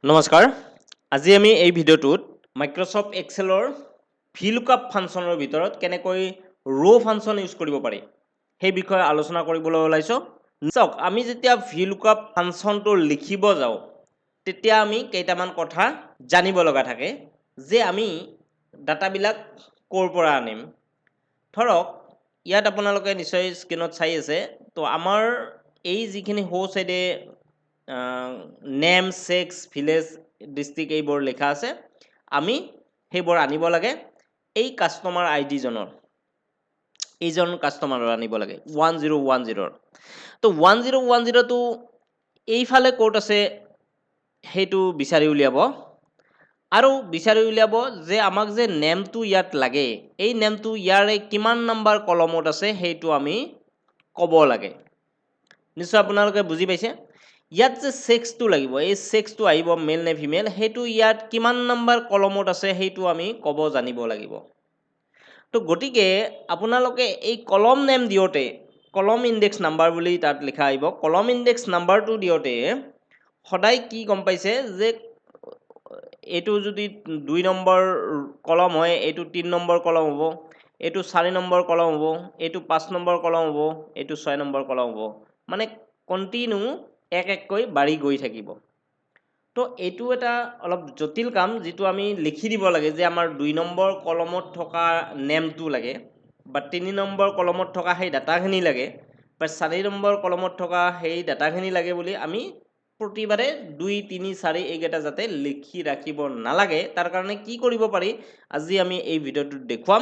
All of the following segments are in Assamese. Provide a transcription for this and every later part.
নমস্কাৰ আজি আমি এই ভিডিঅ'টোত মাইক্ৰ'ছফ্ট এক্সেলৰ VLOOKUP ফাংচনৰ ভিতৰত কেনেকৈ ৰ' ফাংচন ইউজ কৰিব পাৰি সেই বিষয়ে আলোচনা কৰিবলৈ ওলাইছো। চাওক আমি যেতিয়া VLOOKUP ফাংচনটো লিখিব যাওঁ তেতিয়া আমি কেইটামান কথা জানিব লগা থাকে যে আমি ডাটাবিলাক ক'ৰ পৰা আনিম। ধৰক ইয়াত আপোনালোকে নিশ্চয় স্ক্ৰীনত চাই আছে, তো আমাৰ এই যিখিনি সো সাইডে নেম, সেক্স, ভিলেজ, ডিষ্ট্ৰিক্ট এইবোৰ লেখা আছে, আমি সেইবোৰ আনিব লাগে এই কাষ্টমাৰ আইডি জনৰ, এইজন কাষ্টমাৰৰ আনিব লাগে 1010। তো 1010টো এইফালে ক'ত আছে সেইটো বিচাৰি উলিয়াব আৰু বিচাৰি উলিয়াব যে আমাক যে নেমটো ইয়াত লাগে, এই নেমটো ইয়াৰে কিমান নাম্বাৰ কলমত আছে সেইটো আমি ক'ব লাগে। নিশ্চয় আপোনালোকে বুজি পাইছে। ইয়াত যে সেক্সটো লাগিব, এই সেক্সটো আহিব মেল নে ফিমেল, সেইটো ইয়াত কিমান নাম্বাৰ কলমত আছে সেইটো আমি ক'ব জানিব লাগিব। তো গতিকে আপোনালোকে এই কলম নেম দিওঁতে কলম ইনডেক্স নাম্বাৰ বুলি তাত লিখা আহিব। কলম ইনডেক্স নাম্বাৰটো দিওঁতে সদায় কি গম পাইছে যে এইটো যদি 2 নম্বৰ কলম হয়, এইটো 3 নম্বৰ কলম হ'ব, এইটো 4 নম্বৰ কলম হ'ব, এইটো 5 নম্বৰ কলম হ'ব, এইটো 6 নম্বৰ কলম হ'ব, মানে কণ্টিনিউ এক এককৈ বাঢ়ি গৈ থাকিব। তো এইটো এটা অলপ জটিল কাম, যিটো আমি লিখি দিব লাগে যে আমাৰ 2 নম্বৰ কলমত থকা নেমটো লাগে, বা 3 নম্বৰ কলমত থকা সেই ডাটাখিনি লাগে, বা 4 নম্বৰ কলমত থকা সেই ডাটাখিনি লাগে বুলি আমি প্ৰতিবাৰে 2, 3, 4 এইকেইটা যাতে লিখি ৰাখিব নালাগে, তাৰ কাৰণে কি কৰিব পাৰি আজি আমি এই ভিডিঅ'টোত দেখুৱাম।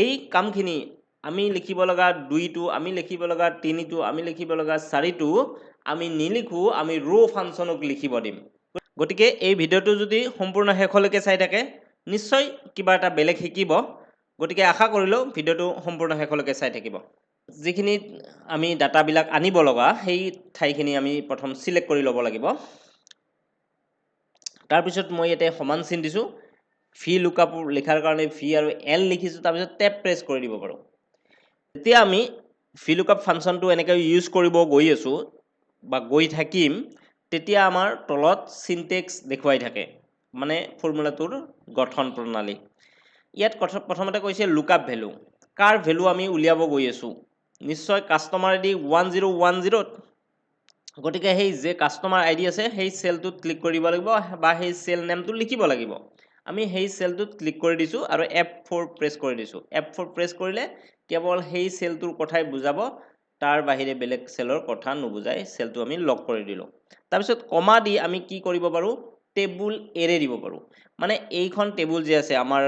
এই কামখিনি আমি লিখিব লগা 2টো, আমি লিখিব লগা 3টো, আমি লিখিব লগা 4টো আমি নিলিখো, আমি ৰ' ফাংচনক লিখিব দিম। গতিকে এই ভিডিঅ'টো যদি সম্পূৰ্ণ শেষলৈকে চাই থাকে নিশ্চয় কিবা এটা বেলেগ শিকিব। গতিকে আশা কৰিলোঁ ভিডিঅ'টো সম্পূৰ্ণ শেষলৈকে চাই থাকিব। যিখিনি আমি ডাটাবিলাক আনিব লগা সেই ঠাইখিনি আমি প্ৰথম চিলেক্ট কৰি ল'ব লাগিব। তাৰপিছত মই ইয়াতে সমান চিন দিছোঁ, VLOOKUP লিখাৰ কাৰণে V আৰু L লিখিছোঁ, তাৰপিছত টেপ প্ৰেছ কৰি দিব পাৰোঁ। যেতিয়া আমি VLOOKUP ফাংচনটো এনেকৈ ইউজ কৰিব গৈ আছোঁ বা গৈ থাকিম, তেতিয়া আমাৰ তলত চিনটেক্স দেখুৱাই থাকে, মানে ফৰ্মুলাটোৰ গঠন প্ৰণালী। ইয়াত প্ৰথমতে কৈছে লুকআপ ভেলু, কাৰ ভেলু আমি উলিয়াব গৈ আছোঁ, নিশ্চয় কাষ্টমাৰ আইডি 1010। গতিকে সেই যে কাষ্টমাৰ আইডি আছে সেই চেলটোত ক্লিক কৰিব লাগিব বা সেই চেল নেমটো লিখিব লাগিব। আমি সেই চেলটোত ক্লিক কৰি দিছোঁ আৰু F4 প্ৰেছ কৰি দিছোঁ। F4 প্ৰেছ কৰিলে কেৱল সেই চেলটোৰ কথাই বুজাব, তাৰ বাহিৰে বেলেগ চেলৰ কথা নুবুজাই, চেলটো আমি লক কৰি দিলোঁ। তাৰপিছত কমা দি আমি কি কৰিব পাৰোঁ, টেবুল এৰে দিব পাৰোঁ। মানে এইখন টেবুল যে আছে আমাৰ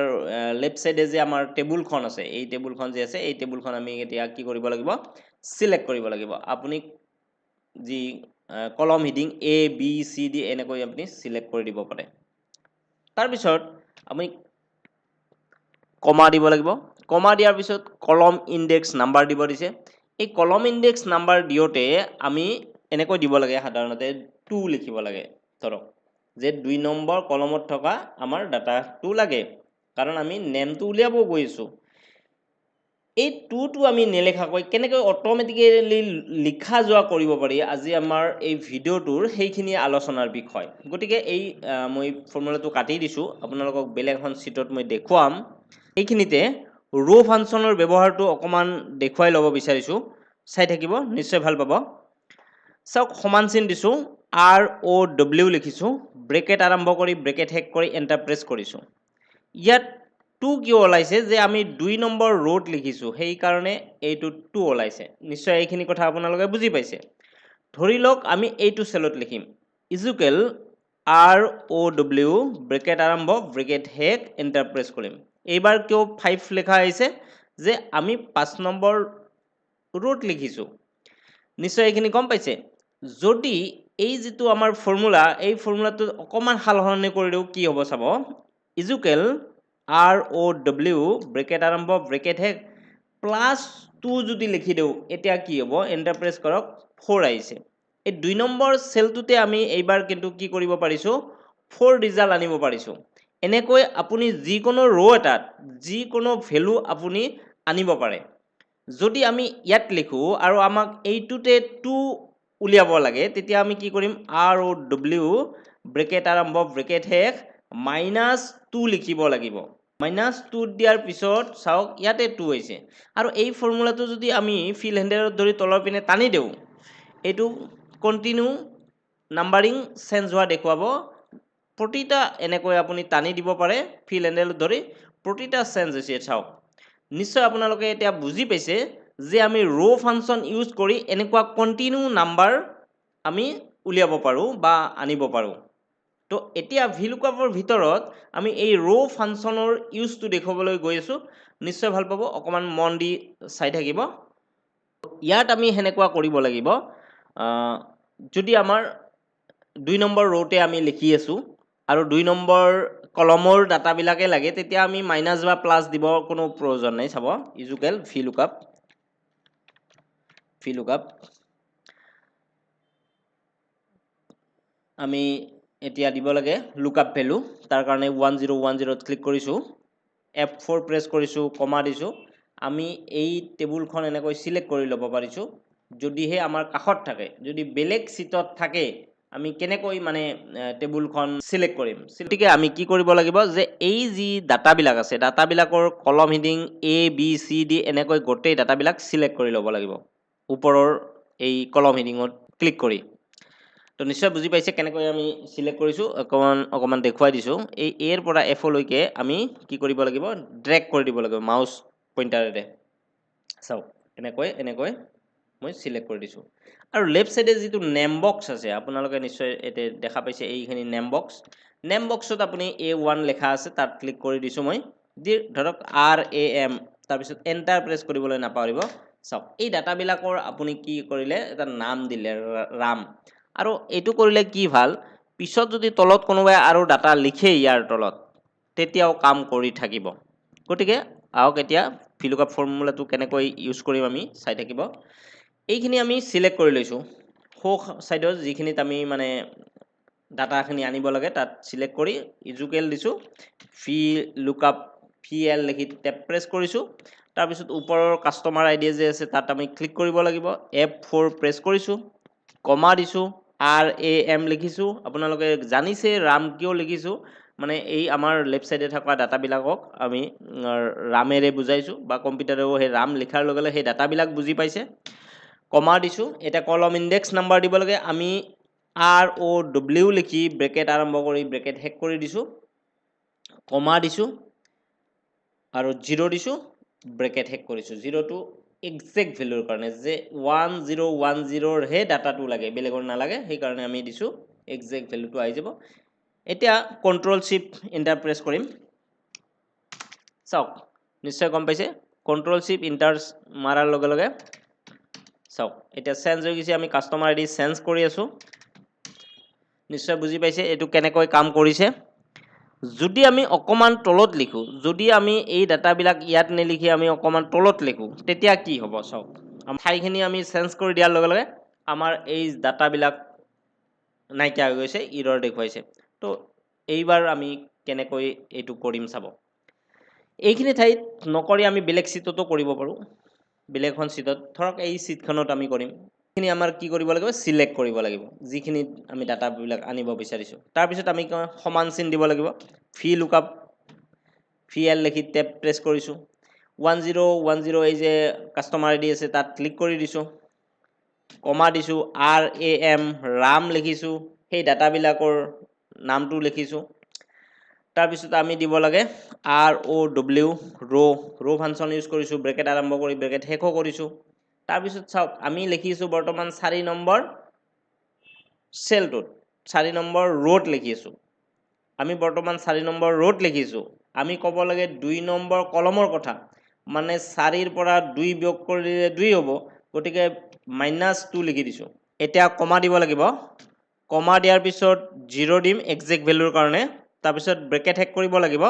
লেফ্ট চাইডে যে আমাৰ টেবুলখন আছে, এই টেবুলখন যে আছে, এই টেবুলখন আমি এতিয়া কি কৰিব লাগিব, চিলেক্ট কৰিব লাগিব। আপুনি যি কলম hiding A, B, C, D এনেকৈ আপুনি চিলেক্ট কৰি দিব পাৰে। তাৰপিছত আমি কমা দিব লাগিব। কমা দিয়াৰ পিছত কলম ইনডেক্স নাম্বাৰ দিব দিছে। এই কলম ইনডেক্স নাম্বাৰ দিওঁতে আমি এনেকৈ দিব লাগে, সাধাৰণতে 2 লিখিব লাগে। ধৰক যে 2 নম্বৰ কলমত থকা আমাৰ ডাটাটো লাগে, কাৰণ আমি নেমটো উলিয়াব গৈ আছোঁ। এই 2টো আমি নেলেখাকৈ কেনেকৈ অট'মেটিকেলি লিখা যোৱা কৰিব পাৰি, আজি আমাৰ এই ভিডিঅ'টোৰ সেইখিনি আলোচনাৰ বিষয়। গতিকে এই মই ফৰ্মুলাটো কাটি দিছোঁ, আপোনালোকক বেলেগ এখন চিটত মই দেখুৱাম। এইখিনিতে ৰ' ফাংচনৰ ব্যৱহাৰটো অকণমান দেখুৱাই ল'ব বিচাৰিছোঁ, চাই থাকিব নিশ্চয় ভাল পাব। চাওক সমান চিন দিছোঁ, ROW লিখিছোঁ, ব্ৰেকেট আৰম্ভ কৰি ব্ৰেকেট শেষ কৰি এণ্টাৰ প্ৰেছ কৰিছোঁ। ইয়াত 2 কিয় ওলাইছে, যে আমি 2 নম্বৰ ৰোত লিখিছোঁ, সেইকাৰণে এইটো 2 ওলাইছে। নিশ্চয় এইখিনি কথা আপোনালোকে বুজি পাইছে। ধৰি লওক আমি এইটো চেলত লিখিম, ইজুকেল ROW ব্ৰেকেট আৰম্ভ ব্ৰেকেট শেষ এণ্টাৰ প্ৰেছ কৰিম। এইবাৰ কিয় 5 লেখা আহিছে, যে আমি 5 নম্বৰ ৰোত লিখিছোঁ। নিশ্চয় এইখিনি গম পাইছে। যদি এই যিটো আমাৰ ফৰ্মুলা, এই ফৰ্মুলাটো অকণমান সাল সলনি কৰি দিওঁ কি হ'ব চাব, ইজুকেল ROW ব্ৰেকেট আৰম্ভ ব্ৰেকেট শেষ +2 যদি লিখি দিওঁ, এতিয়া কি হ'ব, এণ্টাৰ প্ৰেছ কৰক, 4 আহিছে। এই 2 নম্বৰ চেলটোতে আমি এইবাৰ কিন্তু কি কৰিব পাৰিছোঁ, 4 ৰিজাল্ট আনিব পাৰিছোঁ। এনেকৈ আপুনি যিকোনো ৰ' এটাত যিকোনো ভেলু আপুনি আনিব পাৰে। যদি আমি ইয়াত লিখোঁ আৰু আমাক এইটোতে 2 উলিয়াব লাগে, তেতিয়া আমি কি কৰিম, ROW ব্ৰেকেট আৰম্ভ ব্ৰেকেট শেষ -2 লিখিব লাগিব -2 দিয়াৰ পিছত চাওক ইয়াতে 2 হৈছে আৰু এই ফৰ্মুলাটো যদি আমি ফিল হেণ্ডেলত ধৰি তলৰ পিনে টানি দেউ এইটো কন্টিনিউ নাম্বাৰিং চেঞ্জ হোৱা দেখুৱাব প্ৰতিটা এনেকৈ আপুনি টানি দিব পাৰে ফিল হেণ্ডেলত ধৰি প্ৰতিটা চেঞ্জ হৈছে চাওক নিশ্চয় আপোনালোকে এতিয়া বুজি পাইছে যে আমি ৰ ফাংচন ইউজ কৰি এনেকুৱা কন্টিনিউ নাম্বাৰ আমি উলিয়াব পাৰোঁ বা আনিব পাৰোঁ তো এতিয়া VLOOKUPৰ ভিতৰত আমি এই ৰ ফাংচনৰ ইউজটো দেখুৱাবলৈ গৈ আছোঁ নিশ্চয় ভাল পাব অকমান মন দি চাই থাকিব ইয়াত আমি হেনেকুৱা কৰিব লাগিব যদি আমাৰ 2 নম্বৰ ৰ'তে আমি লিখি আছোঁ আৰু 2 নম্বৰ কলমৰ ডাটাবিলাকে লাগে তেতিয়া আমি মাইনাছ বা প্লাছ দিব কোনো প্ৰয়োজন নাই চাব ইজুকেল VLOOKUP আমি এতিয়া দিব লাগে লুকআপ ভ্যালু তাৰ কাৰণে 1010 ক্লিক কৰিছোঁ F4 প্ৰেছ কৰিছোঁ কমা দিছোঁ আমি এই টেবুলখন এনেকৈ সিলেক্ট কৰি ল'ব পাৰিছোঁ যদিহে আমাৰ কাষত থাকে যদি বেলেগ সিটত থাকে আমি কেনেকৈ মানে টেবুলখন সিলেক্ট কৰিম গতিকে আমি কি কৰিব লাগিব যে এই যি ডাটাবিলাক আছে ডাটাবিলাকৰ কলম heading A B C D এনেকৈ গোটেই ডাটাবিলাক সিলেক্ট কৰি ল'ব লাগিব ওপৰৰ এই কলম হেডিঙত ক্লিক কৰি তো নিশ্চয় বুজি পাইছে কেনেকৈ আমি সিলেক্ট কৰিছোঁ অকমান দেখুৱাই দিছোঁ এই এৰ পৰা F লৈকে আমি কি কৰিব লাগিব ড্ৰেগ কৰি দিব লাগিব মাউস পইণ্টাৰেৰে চাওক এনেকৈ মই সিলেক্ট কৰি দিছোঁ আৰু লেফট সাইডে যেটো নেম বক্স আছে আপোনালোকে নিশ্চয় এতে দেখা পাইছে এইখিনি নেম বক্সত আপুনি A1 লেখা আছে তাত ক্লিক কৰি দিছোঁ মই ধৰক RAM তাৰ পিছত এন্টাৰ প্ৰেছ কৰিবলৈ নাপাহৰিব চাওক এই ডাটাবিলাকৰ আপুনি কি কৰিলে এটা নাম দিলে ৰাম আৰু এইটো কৰিলে কি ভাল পিছত যদি তলত কোনোবাই আৰু ডাটা লিখে ইয়াৰ তলত তেতিয়াও কাম কৰি থাকিব গতিকে আহক এতিয়া VLOOKUP ফৰ্মুলাটো কেনেকৈ ইউজ কৰিম আমি চাই থাকিব এইখিনি আমি সিলেক্ট কৰি লৈছোঁ সো সাইডৰ যিখিনিত আমি মানে ডাটাখিনি আনিব লাগে তাত সিলেক্ট কৰি ইজুকেল দিছোঁ VLOOKUP VL লিখি টেপ প্ৰেছ কৰিছোঁ তাৰ পিছত ওপৰৰ কাস্টমাৰ আইডি যে আছে তাত আমি ক্লিক কৰিব লাগিব F4 প্ৰেছ কৰিছোঁ কমা দিছোঁ RAM লিখিছোঁ আপোনালোকে জানিছে ৰাম কিয় লিখিছোঁ মানে এই আমাৰ লেফট সাইডে থকা ডাটাবিলাকক আমি ৰামেৰে বুজাইছোঁ বা কম্পিউটাৰেও সেই ৰাম লিখাৰ লগে লগে সেই ডাটাবিলাক বুজি পাইছে কমা দিছোঁ এটা কলম ইনডেক্স নাম্বাৰ দিব লাগে আমি ROW লিখি ব্ৰেকেট আৰম্ভ কৰি ব্ৰেকেট শেষ কৰি দিছোঁ কমা দিছোঁ আৰু 0 দিছোঁ ব্ৰেকেট শেষ কৰিছোঁ 0 টো এক্সাক্ট ভ্যালুৰ কাৰণে যে 1010 হে ডাটাটো লাগে বেলেগৰ নালাগে সেই কাৰণে আমি দিছোঁ এক্সাক্ট ভ্যালুটো আহি যাব এতিয়া কন্ট্ৰোল শিফট এন্টাৰ প্ৰেছ কৰিম চাওক নিশ্চয় গম পাইছে কন্ট্ৰোল শিফট এন্টাৰ মাৰাৰ লগে লগে চাওক এতিয়া চেঞ্জ হৈ গৈছে আমি কাস্টমাৰ আইডি চেঞ্জ কৰি আছো নিশ্চয় বুজি পাইছে এটো কেনেকৈ কাম কৰিছে যদি আমি অকমান তলত লিখো যদি আমি এই ডাটাবিলাক ইয়াত নেলিখি আমি অকমান তলত লিখো তেতিয়া কি হ'ব চাওক ঠাইখিনি আমি চেঞ্জ কৰি দিয়াৰ লগে লগে আমাৰ এই ডাটাবিলাক নাইকিয়া হৈ গৈছে ইৰৰ দেখুৱাইছে তো এইবাৰ আমি কেনেকৈ এইটো কৰিম চাব এইখিনি ঠাইত নকৰি আমি বেলেগ সিটতো কৰিব পাৰোঁ বেলেগখন সিটত ধৰক এই সিটখনত আমি কৰিম এইখিনি আমাৰ কি কৰিব লাগিব সিলেক্ট কৰিব লাগিব যিখিনি আমি ডাটাবিলাক আনিব বিচাৰিছোঁ তাৰ পিছত আমি সমান চিন দিব লাগিব VLOOKUP VL লিখি টেপ প্ৰেছ কৰিছোঁ 1010 এই যে কাস্টমাৰ আইডি আছে তাত ক্লিক কৰি দিছোঁ কমা দিছোঁ RAM ৰাম লিখিছোঁ সেই ডাটাবিলাকৰ নামটো লিখিছোঁ তাৰ পিছত আমি দিব লাগে ROW ৰ ফাংচন ইউজ কৰিছোঁ ব্ৰেকেট আৰম্ভ কৰি ব্ৰেকেট শেষ কৰিছোঁ তাৰ পিছত চাওক আমি লিখিছোঁ বৰ্তমান 4 নম্বৰ সেলটোত 4 নম্বৰ ৰোত লিখিছোঁ আমি বৰ্তমান 4 নম্বৰ ৰোত লিখিছোঁ আমি ক'ব লাগে 2 নম্বৰ কলমৰ কথা মানে 4 ৰ পৰা 2 বিয়োগ কৰিলে 2 হ'ব গতিকে -2 লিখি দিছোঁ এতিয়া কমা দিব লাগিব কমা দিয়াৰ পিছত 0 দিম এক্সাক্ট ভ্যালুৰ কাৰণে তাৰ পিছত ব্ৰেকেট শেষ কৰিব লাগিব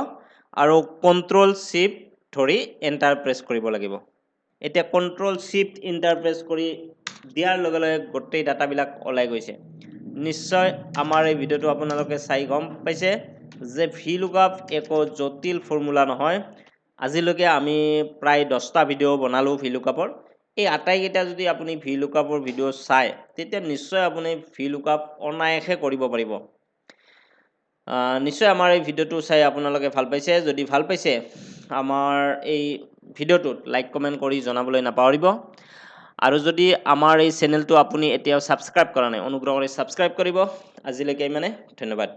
আৰু কন্ট্ৰোল শিফট ধৰি এন্টাৰ প্ৰেছ কৰিব লাগিব এতিয়া কন্ট্ৰোল শিফট এন্টাৰ প্ৰেছ কৰি দিয়াৰ লগে লগে গোটেই ডাটাবিলাক ওলাই গৈছে নিশ্চয় আমাৰ এই ভিডিওটো আপোনালোকে চাই গম পাইছে যে VLOOKUP একো জটিল ফৰ্মুলা নহয় আজিলৈকে আমি প্ৰায় 10টা ভিডিও বনালো VLOOKUPৰ এই আটাইকেইটা যদি আপুনি VLOOKUPৰ ভিডিও চাই তেতিয়া নিশ্চয় আপুনি VLOOKUP অনায়াসে কৰিব পাৰিব নিশ্চয় আমাৰ এই ভিডিঅ'টো চাই আপোনালোকে ভাল পাইছে যদি ভাল পাইছে আমাৰ এই ভিডিঅ'টোত লাইক কমেণ্ট কৰি জনাবলৈ নাপাহৰিব আৰু যদি আমাৰ এই চেনেলটো আপুনি এতিয়াও ছাবস্ক্ৰাইব কৰা নাই অনুগ্ৰহ কৰি ছাবস্ক্ৰাইব কৰিব আজিলৈকে মানে ধন্যবাদ